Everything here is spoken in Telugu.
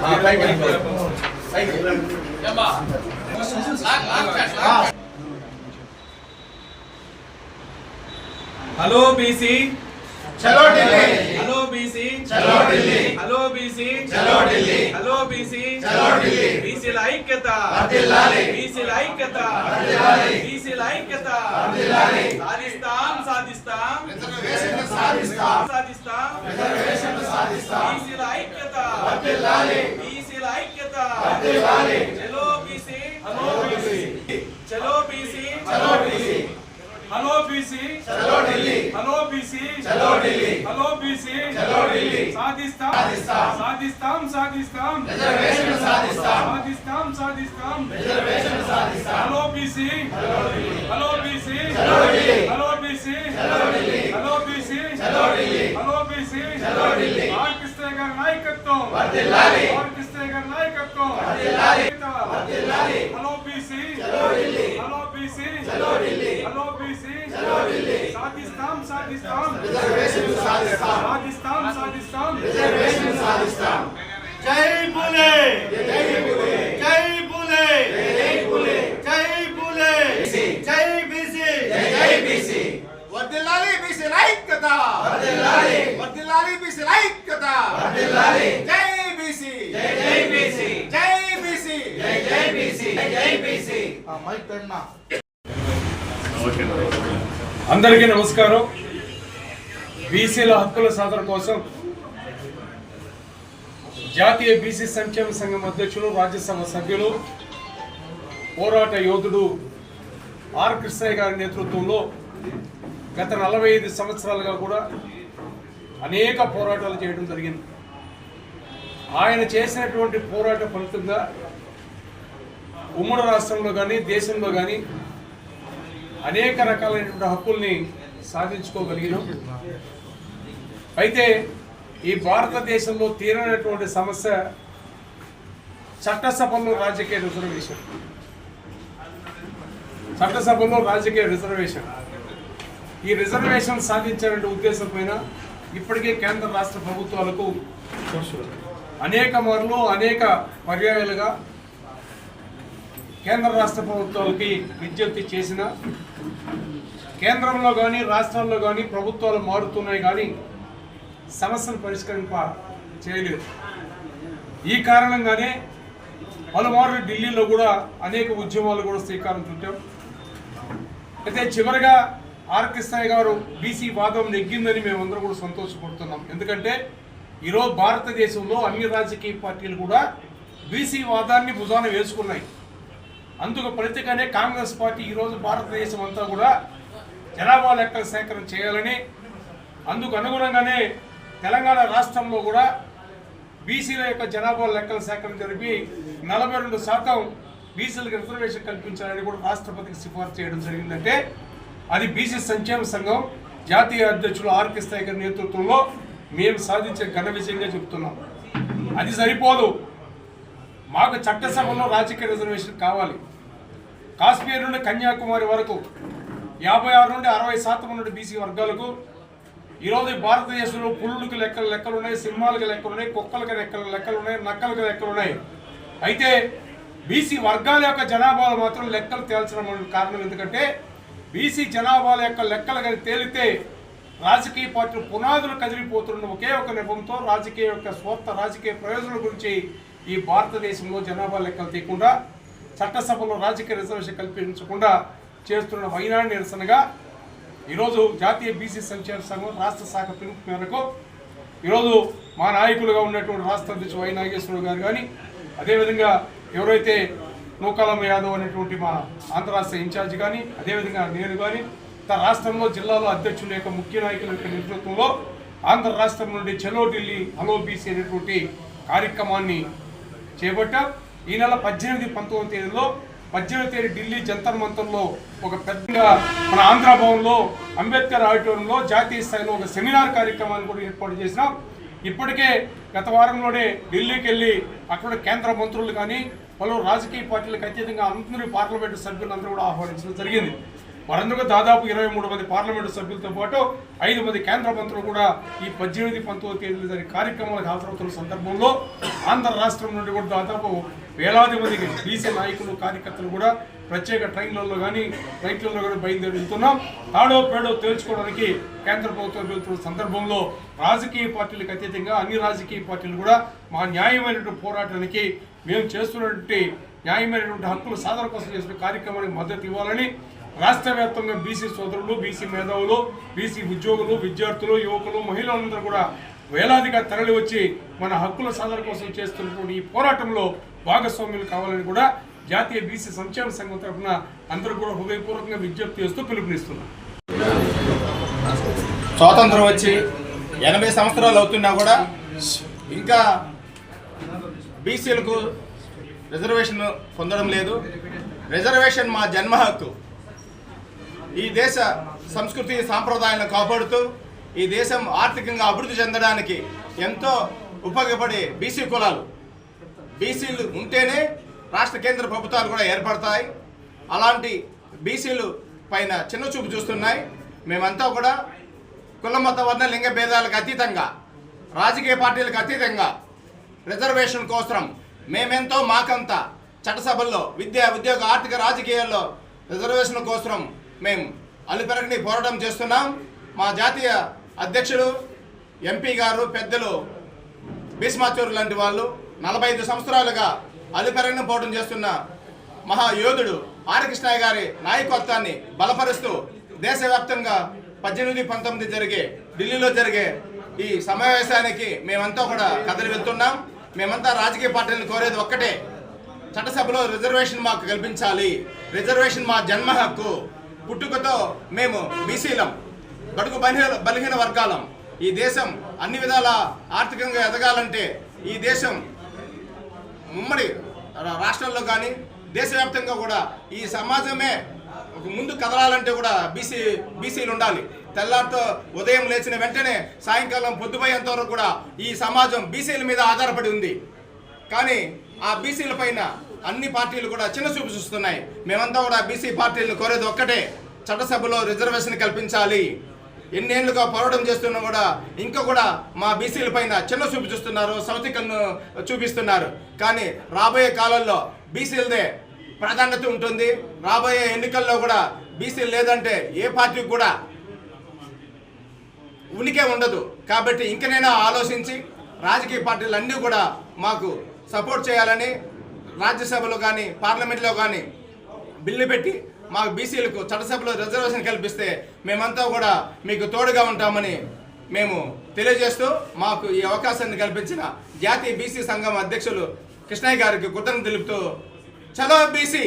हेलो बीसी चलो दिल्ली, हेलो बीसी चलो दिल्ली, हेलो बीसी चलो दिल्ली, हेलो बीसी चलो दिल्ली, बीसीల ఐక్యత వర్ధిల్లాలి, बीसीల ఐక్యత వర్ధిల్లాలి, बीसीల ఐక్యత వర్ధిల్లాలి, సాధిస్తాం సాధిస్తాం రిజర్వేషన్లు సాధిస్తాం, సాధిస్తాం రిజర్వేషన్లు సాధిస్తాం, बीसीల ఐక్యత వర్ధిల్లాలి, बीसीల ఐక్యత వర్ధిల్లాలి, చలో बीसी హలో బీసీ, చలో बीसी చలో బీసీ, हेलो बीसी చలో ఢిల్లీ, हेलो बीसी చలో ఢిల్లీ, हेलो बीसी చలో ఢిల్లీ, సాధిస్తాం సాధిస్తాం, సాధిస్తాం సాధిస్తాం రిజర్వేషన్లు సాధిస్తాం, సాధిస్తాం సాధిస్తాం రిజర్వేషన్లు సాధిస్తాం, हेलो बीसी हेलो बीसी చలో ఢిల్లీ, हेलो बीसी చలో ఢిల్లీ, हेलो बीसी చలో ఢిల్లీ, हेलो बीसी చలో ఢిల్లీ, ఆర్కిస్ట్రా గారి నాయకత్వం వర్ధిల్లాలి, ఆర్కిస్ట్రా గారి నాయకత్వం వర్ధిల్లాలి, వర్ధిల్లాలి, हेलो बीसी చలో ఢిల్లీ, हेलो बीसी చలో ఢిల్లీ, हेलो बीसी చలో ఢిల్లీ, సాధిస్తాం సాధిస్తాం రిజర్వేషన్లు సాధిస్తాం, సాధిస్తాం సాధిస్తాం రిజర్వేషన్లు సాధిస్తాం. జై బులే జై బులే, జై బులే జై బులే, జై బులే బీసీ, జై బీసీ జై బీసీ, వర్ధిల్లాలి బీసీల ఐక్యత, వర్ధిల్లాలి, వర్ధిల్లాలి బీసీల ఐక్యత, వర్ధిల్లాలి, జై బీసీ, జై బీసీ, జై బీసీ, జై బీసీ, జై బీసీ. అందరికీ నమస్కారం. బీసీల హక్కుల సాధన కోసం జాతీయ బీసీ సంక్షేమ సంఘం అధ్యక్షులు, రాజ్యసభ సభ్యులు, పోరాట యోధుడు ఆర్ కృష్ణయ్య గారి నేతృత్వంలో గత 45 సంవత్సరాలుగా కూడా అనేక పోరాటాలు చేయడం జరిగింది. ఆయన చేసినటువంటి పోరాట ఫలితంగా ఉమ్మడి రాష్ట్రంలో కానీ దేశంలో కానీ అనేక రకాలైనటువంటి హక్కుల్ని సాధించుకోగలిగినాం. అయితే ఈ భారతదేశంలో తీరనటువంటి సమస్య చట్టసభల్లో రాజకీయ రిజర్వేషన్. చట్టసభల్లో రాజకీయ రిజర్వేషన్. ఈ రిజర్వేషన్ సాధించాలనే ఉద్దేశం పైన ఇప్పటికే కేంద్ర రాష్ట్ర ప్రభుత్వాలకు అనేక మార్లు అనేక పర్యాయాలుగా కేంద్ర రాష్ట్ర ప్రభుత్వాలకి విజ్ఞప్తి చేసిన, కేంద్రంలో కానీ రాష్ట్రాల్లో కానీ ప్రభుత్వాలు మారుతున్నాయి కానీ సమస్యను పరిష్కరింప చేయలేదు. ఈ కారణంగానే పలుమార్లు ఢిల్లీలో కూడా అనేక ఉద్యమాలు కూడా శ్రీకారం చుట్టాం. అయితే చివరిగా ఆర్ కృష్ణయ్య గారు బీసీ వాదం నెగ్గిందని మేమందరం కూడా సంతోషపడుతున్నాం. ఎందుకంటే ఈరోజు భారతదేశంలో అన్ని రాజకీయ పార్టీలు కూడా బీసీ వాదాన్ని భుజాన వేసుకున్నాయి. అందుకు ప్రతిగానే కాంగ్రెస్ పార్టీ ఈరోజు భారతదేశం అంతా కూడా జనాభా లెక్కల సేకరణ చేయాలని, అందుకు అనుగుణంగానే తెలంగాణ రాష్ట్రంలో కూడా బీసీల యొక్క జనాభా లెక్కల సేకరణ జరిపి 42% బీసీలకు రిజర్వేషన్ కల్పించాలని కూడా రాష్ట్రపతికి సిఫార్సు చేయడం జరిగిందంటే అది బీసీ సంక్షేమ సంఘం జాతీయ అధ్యక్షులు ఆర్ కృష్ణయ్య గారి నేతృత్వంలో మేము సాధించే ఘన విజయంగా చెప్తున్నాం. అది సరిపోదు, మాకు చట్టసభలో రాజకీయ రిజర్వేషన్ కావాలి. కాశ్మీర్ నుండి కన్యాకుమారి వరకు 56 నుండి 60% ఉన్న బీసీ వర్గాలకు ఈరోజు భారతదేశంలో పులులకు లెక్కలు ఉన్నాయి, సింహాలకు లెక్కలు ఉన్నాయి, కుక్కలకు లెక్కలు ఉన్నాయి, నక్కలకు లెక్కలు ఉన్నాయి. అయితే బీసీ వర్గాల యొక్క జనాభాలు మాత్రం లెక్కలు తేల్చడం కారణం ఎందుకంటే బీసీ జనాభాల యొక్క లెక్కలు కానీ తేలితే రాజకీయ పార్టీలు పునాదులు కదిలిపోతున్న ఒకే ఒక నెపంతో రాజకీయ యొక్క స్వార్థ రాజకీయ ప్రయోజనాల గురించి ఈ భారతదేశంలో జనాభా లెక్కలు తీయకుండా చట్టసభలో రాజకీయ రిజర్వేషన్ కల్పించకుండా చేస్తున్న వైనాడు నిరసనగా ఈరోజు జాతీయ బీసీ సంక్షేమ సంఘం రాష్ట్ర శాఖ పిలుపు మేరకు ఈరోజు మా నాయకులుగా ఉన్నటువంటి రాష్ట్ర అధ్యక్షుడు వై నాగేశ్వరరావు గారు కానీ, అదేవిధంగా ఎవరైతే నూకాలం యాదవ్ అనేటువంటి మా ఆంధ్ర రాష్ట్ర ఇన్ఛార్జి కానీ, అదేవిధంగా నేను కానీ రాష్ట్రంలో జిల్లాలో అధ్యక్షుల యొక్క ముఖ్య నాయకుల యొక్క నేతృత్వంలో ఆంధ్ర రాష్ట్రం నుండి చలో ఢిల్లీ హలో బీసీ అనేటువంటి కార్యక్రమాన్ని చేపట్టాం. ఈ నెల 18, 19 తేదీలో 18వ తేదీ ఢిల్లీ జంతర్ మంతర్లో ఒక పెద్దగా మన ఆంధ్ర భవన్లో అంబేద్కర్ ఆడిటోరియంలో జాతీయ స్థాయిలో ఒక సెమినార్ కార్యక్రమాన్ని కూడా ఏర్పాటు చేసినాం. ఇప్పటికే గత వారంలోనే ఢిల్లీకి వెళ్ళి అక్కడ కేంద్ర మంత్రులు కానీ పలు రాజకీయ పార్టీలకు అత్యధికంగా అందరూ పార్లమెంటు సభ్యులందరూ కూడా ఆహ్వానించడం జరిగింది. వారందరూ దాదాపు 23 మంది పార్లమెంటు సభ్యులతో పాటు 5 మంది కేంద్ర మంత్రులు కూడా ఈ 18, 19 తేదీలు జరిగే కార్యక్రమాలకు హాజరవుతున్న సందర్భంలో ఆంధ్ర రాష్ట్రం నుండి కూడా దాదాపు వేలాది మందికి బీసీ నాయకులు కార్యకర్తలు కూడా ప్రత్యేక ట్రైన్లలో కానీ ఫ్లైట్లలో కానీ బయలుదేరి వెళ్తున్నాం. తాడో పేడో తేల్చుకోవడానికి కేంద్ర ప్రభుత్వం వెళ్తున్న సందర్భంలో రాజకీయ పార్టీలకు అతీతంగా అన్ని రాజకీయ పార్టీలు కూడా మా న్యాయమైనటువంటి పోరాటానికి మేము చేస్తున్నటువంటి న్యాయమైనటువంటి హక్కుల సాధన కోసం చేసిన కార్యక్రమానికి మద్దతు ఇవ్వాలని రాష్ట్ర వ్యాప్తంగా బీసీ సోదరులు, బీసీ మేధావులు, బీసీ ఉద్యోగులు, విద్యార్థులు, యువకులు, మహిళలందరూ కూడా వేలాదిగా తరలి వచ్చి మన హక్కుల సాధన కోసం చేస్తున్నటువంటి ఈ పోరాటంలో భాగస్వామ్యులు కావాలని కూడా జాతీయ బీసీ సంక్షేమ సంఘం తరఫున అందరూ కూడా హృదయపూర్వకంగా విజ్ఞప్తి చేస్తూ పిలుపునిస్తున్నాం. స్వాతంత్రం వచ్చి 80 సంవత్సరాలు అవుతున్నా కూడా ఇంకా బీసీలకు రిజర్వేషన్ పొందడం లేదు. రిజర్వేషన్ మా జన్మ హక్కు. ఈ దేశ సంస్కృతి సాంప్రదాయాలను కాపాడుతూ ఈ దేశం ఆర్థికంగా అభివృద్ధి చెందడానికి ఎంతో ఉపయోగపడే బీసీ కులాలు, బీసీలు ఉంటేనే రాష్ట్ర కేంద్ర ప్రభుత్వాలు కూడా ఏర్పడతాయి. అలాంటి బీసీలు పైన చిన్న చూపు చూస్తున్నాయి. మేమంతా కూడా కుల, మత, వర్ణ, లింగ భేదాలకు అతీతంగా, రాజకీయ పార్టీలకు అతీతంగా రిజర్వేషన్ కోసం మేమెంతో మాకంతా చట్టసభల్లో విద్య, ఉద్యోగ, ఆర్థిక, రాజకీయాల్లో రిజర్వేషన్ కోసం మేము అలుపెరగని పోరాటం చేస్తున్నాం. మా జాతీయ అధ్యక్షుడు, ఎంపీ గారు, పెద్దలు భీష్మాచార్యులు లాంటి వాళ్ళు 45 సంవత్సరాలుగా అలుపెరగని పోరాటం చేస్తున్న మహాయోధుడు ఆర్ కృష్ణయ్య గారి నాయకత్వాన్ని బలపరుస్తూ దేశవ్యాప్తంగా 18, 19 ఢిల్లీలో జరిగే ఈ సమావేశానికి మేమంతా కూడా కదిలి వెళ్తున్నాం. మేమంతా రాజకీయ పార్టీలను కోరేది ఒక్కటే, చట్టసభలో రిజర్వేషన్ మాకు కల్పించాలి. రిజర్వేషన్ మా జన్మ హక్కు. పుట్టుకతో మేము బీసీలం, బడుగు బలహీన వర్గాలం. ఈ దేశం అన్ని విధాల ఆర్థికంగా ఎదగాలంటే, ఈ దేశం ఉమ్మడి రాష్ట్రాల్లో కానీ దేశవ్యాప్తంగా కూడా ఈ సమాజమే ముందు కదలాలంటే కూడా బీసీలు ఉండాలి. తెల్లారితో ఉదయం లేచిన వెంటనే సాయంకాలం పొద్దుపోయేంత వరకు కూడా ఈ సమాజం బీసీల మీద ఆధారపడి ఉంది. కానీ ఆ బీసీల పైన అన్ని పార్టీలు కూడా చిన్న చూపు చూస్తున్నాయి. మేమంతా కూడా బీసీ పార్టీలను కోరేది ఒక్కటే, చట్టసభలో రిజర్వేషన్ కల్పించాలి. ఎన్నేళ్లుగా పోరాటం చేస్తున్నా కూడా ఇంకా కూడా మా బీసీల పైన చిన్న చూపు చూస్తున్నారు, సౌతికన్ను చూపిస్తున్నారు. కానీ రాబోయే కాలంలో బీసీలదే ప్రాధాన్యత ఉంటుంది. రాబోయే ఎన్నికల్లో కూడా బీసీలు లేదంటే ఏ పార్టీకి కూడా ఉనికే ఉండదు. కాబట్టి ఇంకనైనా ఆలోచించి రాజకీయ పార్టీలు అన్నీ కూడా మాకు సపోర్ట్ చేయాలని, రాజ్యసభలో కానీ పార్లమెంట్లో కానీ బిల్లు పెట్టి మాకు బీసీలకు చట్టసభలో రిజర్వేషన్ కల్పిస్తే మేమంతా కూడా మీకు తోడుగా ఉంటామని మేము తెలియజేస్తూ, మాకు ఈ అవకాశాన్ని కల్పించిన జాతీయ బీసీ సంఘం అధ్యక్షులు కృష్ణయ్య గారికి కృతజ్ఞతలు తెలుపుతూ, చలో బీసీ.